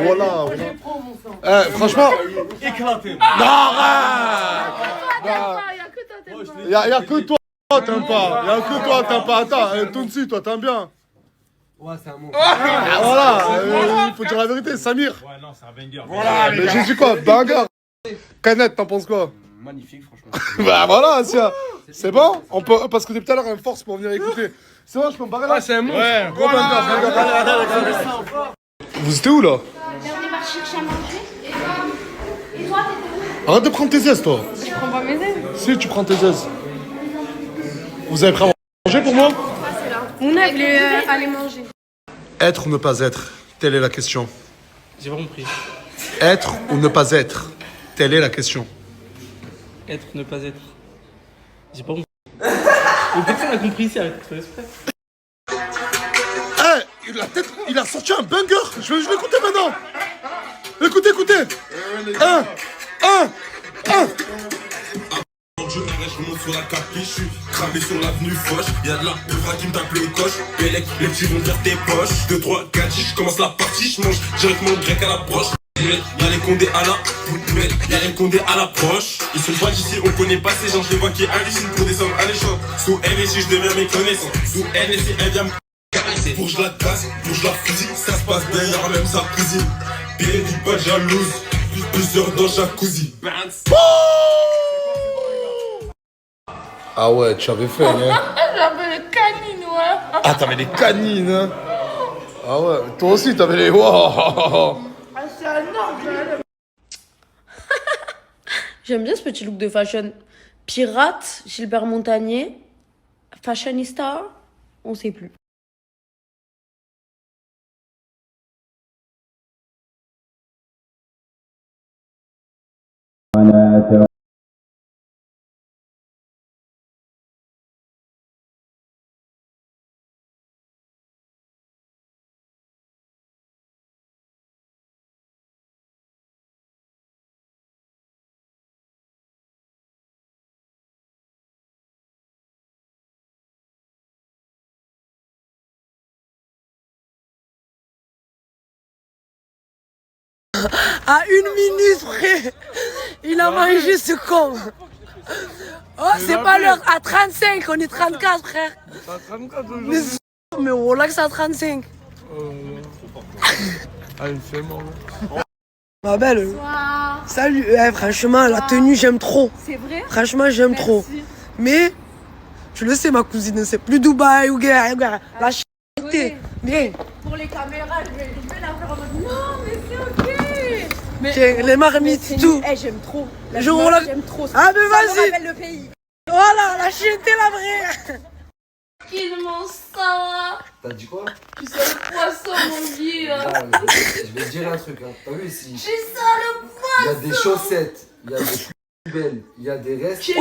Voilà. Franchement. Éclaté. Non, arrête. Y'a que toi, t'aimes pas. Y'a que toi, t'aimes pas. Attends, Tonsi, toi, t'aimes bien. Ouais, c'est un mot. Voilà, il faut dire la vérité, Samir. Ouais, non, c'est un banger. Voilà, mais j'ai dit quoi, banger. Canette, t'en penses quoi? Magnifique, franchement. Bah voilà, c'est bon. On peut, parce que depuis tout à l'heure, elle me force pour venir écouter. C'est bon, je peux me barrer là. c'est un mot. Ouais, gros banger. Vous étiez où là? On est parti chercher à manger. Et toi, t'étais où? Arrête de prendre tes aises, toi. Je prends pas mes ailes. Si, tu prends tes aises. Vous avez pris à manger pour moi? On a voulu aller manger. Être ou ne pas être, telle est la question. J'ai pas compris. Être ou ne pas être, telle est la question. Être, ne pas être. J'ai pas compris. Personne n'a compris ici, arrête de faire exprès. Il a sorti un banger. Je vais l'écouter maintenant. Écoutez. Un. Je monte sur la capiche, je suis cramé sur l'avenue Foch. Y'a de la peuvra qui me tape le coche. Bélec, les petits vont vers tes poches. 2, 3, 4, je commence la partie, je mange directement le grec à l'approche. Y'a les condés à la poubelle, y'a les condés à l'approche. Ils sont pas d'ici, on connaît pas ces gens, je les vois qui hallucinent pour des sommes alléchantes. Sous NSI, je deviens mes connaissances. Sous NSI, elle vient me caresser. Pour je la casse, pour je la fusille, ça se passe bien, y'a même sa cousine. Billet, dis pas jalouse, plusieurs dans jacuzzi. Ah ouais, tu avais fait, hein. J'avais les canines, ouais. Ah, t'avais les canines, hein. Ah ouais, toi aussi, t'avais les... Wow. Ah, c'est un ordre. J'aime bien ce petit look de fashion. Pirate, Gilbert Montagnier, fashionista, on sait plus. À 1 minute, frère, il a mangé ce con. Oh, c'est pas l'heure, à 35, on est 34, frère. Mais relax à 35. Allez, fais-moi. Ma belle, salut. Franchement, la tenue, j'aime trop. C'est vrai? Franchement, j'aime trop. Mais, tu le sais, ma cousine, c'est plus Dubaï ou la chité. Bien. Pour les caméras, je vais la faire en mode non, mais c'est ok. Mais Tiens, les marmites, tout. j'aime trop. J'aime trop. Ah, mais vas-y. Ça me rappelle le pays. Voilà, la chité, la vraie. Qu'il mange ça. T'as dit quoi? Tu sais le poisson, mon vieux. Je vais te dire un truc, hein. T'as vu ici? Tu sens le poisson. Il y a des chaussettes, il y a des poubelles, il y a des restes.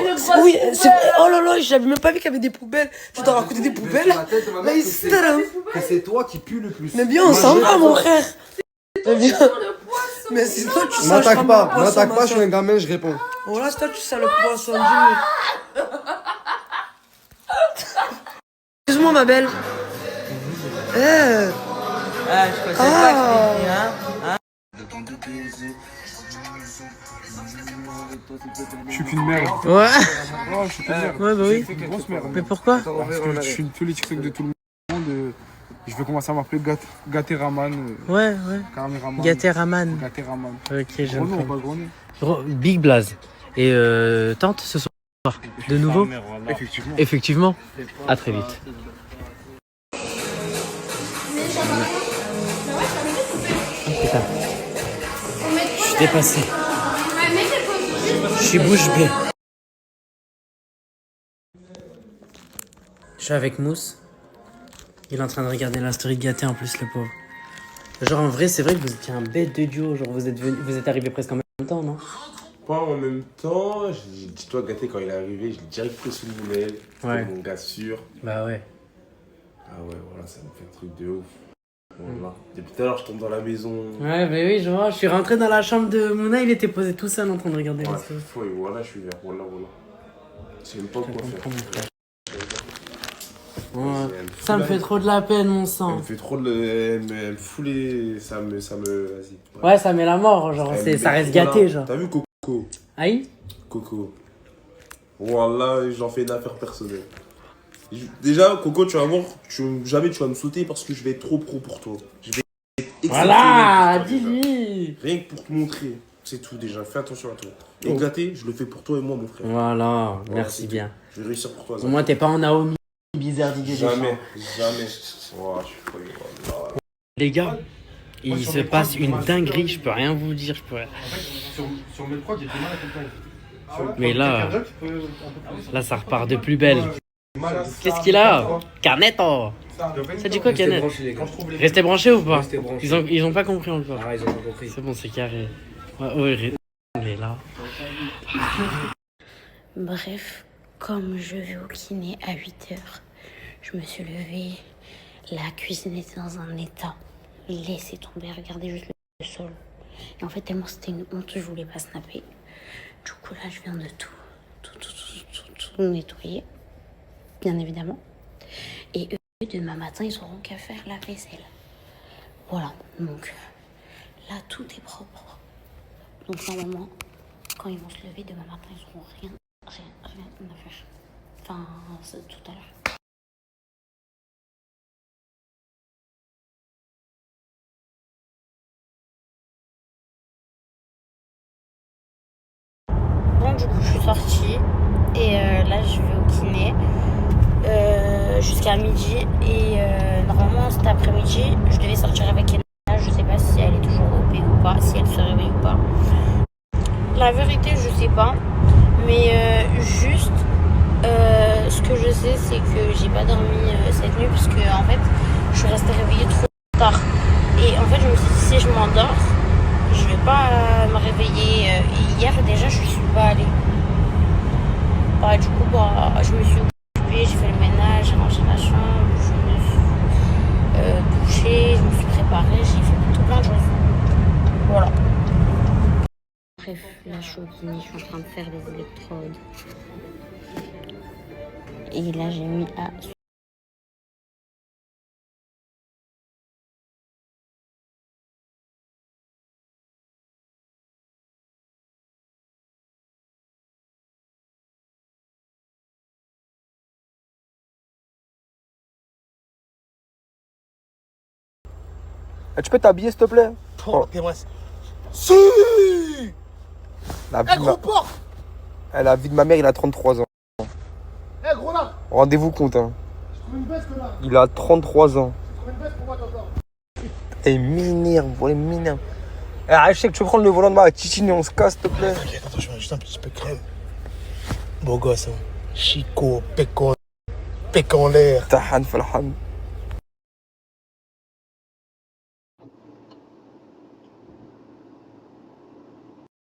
Oui, c'est vrai. Oh là là, j'avais même pas vu qu'il y avait des poubelles. Tu t'en racontais des poubelles. Là, il se Que c'est toi qui pue le plus. Mais bien, on s'en va, mon frère. Mais bien. Mais si toi, tu sens M'attaque pas, je suis un gamin, je réponds. Voilà, c'est toi, tu sens le poisson. Dis-moi. Excuse-moi, ma belle. je pensais pas que c'était hein. Je suis qu'une merde. Ouais. Oh, je suis qu'une merde. Ouais, bah oui. Je suis une grosse merde. Mais pourquoi? Parce que je suis tous les TikTok de tout le monde. Je vais commencer à m'appeler Gateraman. Ouais. Cameraman. Gateraman. Gateraman. Ok, j'aime Gros nom, bien. pas gros nom. Big Blaze. Et tante ce soir. De nouveau? Effectivement. Effectivement. À très vite. On met suis dépassé. Je suis bouche bée. Je suis avec Mousse. Il est en train de regarder la story de Gâté en plus, le pauvre. Genre en vrai, c'est vrai que vous étiez un bête de duo. Genre vous êtes arrivés presque en même temps, non? Pas en même temps. Dis-toi, Gâté, quand il est arrivé, je l'ai direct pris sous le modèle. Ouais. Mon gars sûr. Bah ouais. Ah ouais, voilà, ça me fait un truc de ouf. Voilà. Depuis tout à l'heure, je tombe dans la maison. Ouais, mais oui, je vois. Je suis rentré dans la chambre de Mouna, il était posé tout seul en train de regarder la story. Ouais, voilà, je suis vert. Voilà. Je sais même pas quoi faire. Ouais. Ça me fait trop de la peine, mon sang. Elle me fait trop de... Elle me fout les... Ça me... Vas-y. Ouais, ça met la mort, genre, ça reste gâté, genre. T'as vu Coco? Aïe? Coco. Voilà, j'en fais une affaire personnelle. Déjà, Coco, tu vas voir, jamais tu vas me sauter parce que je vais être trop pro pour toi. Je vais être voilà, dis-lui. Rien que pour te montrer. C'est tout déjà, fais attention à toi. Et Gâté, je le fais pour toi et moi, mon frère. Voilà, merci bien. Je vais réussir pour toi. Au moins, t'es pas en Naomi bizarre d'idée. Jamais. Oh, je suis folle, voilà. Les gars, il se passe une dinguerie, je peux rien vous dire. En fait, sur mes prods, j'ai du mal à comprendre. Mais là, ça repart de plus belle. Qu'est-ce qu'il a? Carnetto. Ça dit quoi, Canet? Restez branchés ou pas? Ils ont pas compris encore. Ah, ils ont pas compris. C'est bon, c'est carré. Ouais, il est là. Bref, comme je vais au kiné à 8h, je me suis levée, la cuisine était dans un état. Laissez tomber, regardez juste le sol. Et en fait, tellement c'était une honte, je voulais pas snapper. Du coup, là, je viens de tout nettoyer, bien évidemment. Et eux, demain matin, ils auront qu'à faire la vaisselle. Voilà, donc là, tout est propre. Donc normalement, quand ils vont se lever demain matin, ils n'auront rien à faire. Enfin, c'est tout à l'heure. Bon, du coup, je suis sortie et là, je vais au kiné jusqu'à midi. Et normalement, cet après-midi, je devais sortir avec elle. Je sais pas si elle est toujours OP ou pas, si elle se réveille ou pas. La vérité, je sais pas. Mais juste, ce que je sais, c'est que j'ai pas dormi cette nuit parce que en fait, je suis restée réveillée trop tard. Et en fait, je me suis dit, si je m'endors, je vais pas me réveiller. Hier, déjà, je suis pas allée. Bah, du coup, je me suis occupée, j'ai fait le ménage, j'ai rangé la chambre, je me suis douchée, je me suis préparée, j'ai fait tout plein de choses. Voilà. Bref, là je suis au kiné, je suis en train de faire des électrodes. Et là j'ai mis à... Tu peux t'habiller s'il te plaît? Si la vie de ma mère, il a 33 ans. Eh gros là. Rendez-vous compte, hein. Je trouve une veste là. Il a 33 ans. Je trouve une veste pour moi d'abord. Et m'énerve, voilà, m'énerve. Je sais que tu veux prendre le volant de ma Titine et on se casse, s'il te plaît. T'inquiète, attends, je mets juste un petit peu de crème. Beau gosse, hein. Chico, pec en l'air. Tahan, falhan.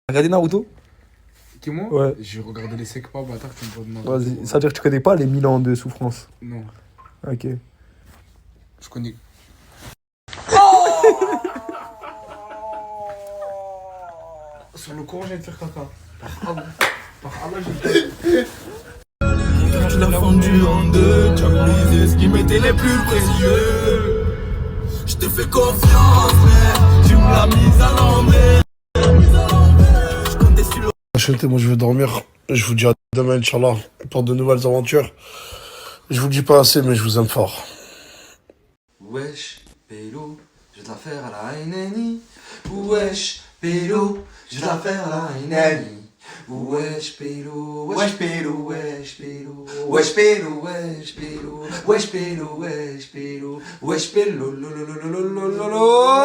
Regardez Naruto? Qui moi? Ouais. J'ai regardé les Sekpa, bâtard, tu me demandes. Vas-y, ça veut dire que tu connais pas les 1000 ans de souffrance? Non. Ok. Je connais. Sur le courant, j'ai de faire caca. Par Allah, j'ai Je l'ai fondu en deux, tu as brisé ce qui m'était les plus précieux. Je t'ai fait confiance, mais tu me l'as mise à l'envers. Moi je vais dormir. Je vous dis à demain, Inch'Allah, pour de nouvelles aventures. Je vous dis pas assez, mais je vous aime fort. Wesh, pélo, je vais te la faire à la Hainani. Wesh, pélo, je vais te la faire à la Hainani. Wesh, pélo, wesh, pélo, wesh, pélo, wesh, pélo, wesh, pélo, wesh, pélo, wesh, pélo, wesh, pélo, lo, lo, lo, lo, lo, lo, lo.